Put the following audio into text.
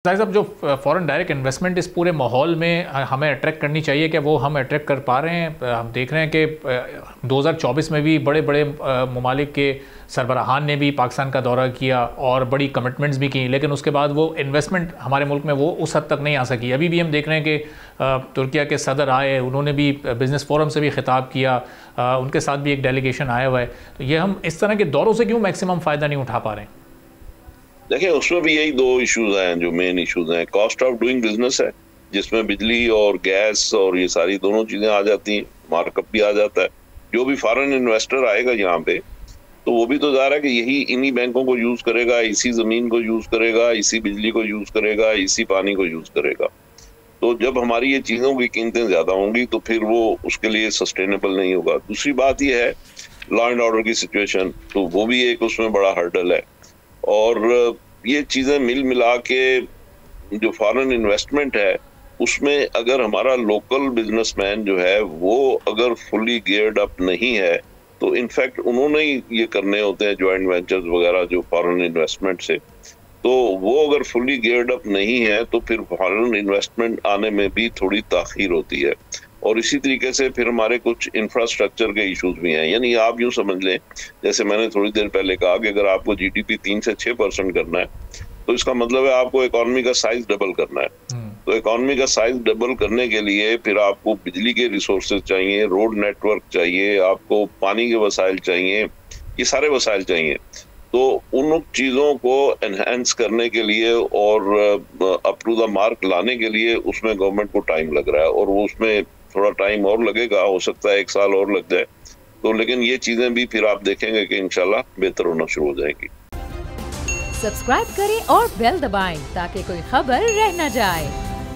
साहब जो foreign direct investment इस पूरे माहौल में हमें अट्रैक्ट करनी चाहिए, क्या वो हम अट्रैक्ट कर पा रहे हैं? हम देख रहे हैं कि 2024 में भी बड़े बड़े ममालिक के सरबराहान ने भी पाकिस्तान का दौरा किया और बड़ी कमिटमेंट्स भी की, लेकिन उसके बाद वो इन्वेस्टमेंट हमारे मुल्क में वो उस हद तक नहीं आ सकी। अभी भी हम देख रहे हैं कि तुर्किया के सदर आए, उन्होंने भी बिज़नेस फोरम से भी खिताब किया, उनके साथ भी एक डेलीगेशन आया हुआ है। तो ये हम इस तरह के दौरों से क्यों मैक्सिमम फ़ायदा नहीं उठा पा रहे हैं? देखिए, उसमें भी यही दो इश्यूज हैं जो मेन इश्यूज हैं। कॉस्ट ऑफ डूइंग बिजनेस है, जिसमें बिजली और गैस और ये सारी दोनों चीजें आ जाती हैं, मार्कअप भी आ जाता है। जो भी फॉरेन इन्वेस्टर आएगा यहाँ पे, तो वो भी तो जा रहा है कि यही इन्हीं बैंकों को यूज करेगा, इसी जमीन को यूज करेगा, इसी बिजली को यूज करेगा, इसी पानी को यूज करेगा। तो जब हमारी ये चीजों की कीमतें ज्यादा होंगी तो फिर वो उसके लिए सस्टेनेबल नहीं होगा। दूसरी बात ये है लॉ एंड ऑर्डर की सिचुएशन, तो वो भी एक उसमें बड़ा हर्डल है। और ये चीजें मिल मिला के जो फॉरेन इन्वेस्टमेंट है उसमें अगर हमारा लोकल बिजनेसमैन जो है वो अगर फुली गियर्ड अप नहीं है, तो इनफैक्ट उन्होंने ही ये करने होते हैं ज्वाइंट वेंचर्स वगैरह जो फॉरेन इन्वेस्टमेंट से, तो वो अगर फुली गियर्ड अप नहीं है तो फिर फॉरेन इन्वेस्टमेंट आने में भी थोड़ी ताखीर होती है। और इसी तरीके से फिर हमारे कुछ इंफ्रास्ट्रक्चर के इश्यूज भी हैं। यानी आप यूं समझ लें, जैसे मैंने थोड़ी देर पहले कहा कि अगर आपको जीडीपी 3 से 6% करना है, तो इसका मतलब है आपको इकोनॉमी का साइज डबल करना है। तो इकोनॉमी का साइज डबल करने के लिए फिर आपको बिजली के रिसोर्सेज चाहिए, रोड नेटवर्क चाहिए, आपको पानी के वसाइल चाहिए, ये सारे वसाइल चाहिए। तो उन चीजों को एनहांस करने के लिए और अप टू द मार्क लाने के लिए उसमें गवर्नमेंट को टाइम लग रहा है, और वो उसमें थोड़ा टाइम और लगेगा, हो सकता है 1 साल और लग जाए। तो लेकिन ये चीजें भी फिर आप देखेंगे कि इंशाल्लाह बेहतर होना शुरू हो जाएगी। सब्सक्राइब करें और बेल दबाएं ताकि कोई खबर रह न जाए।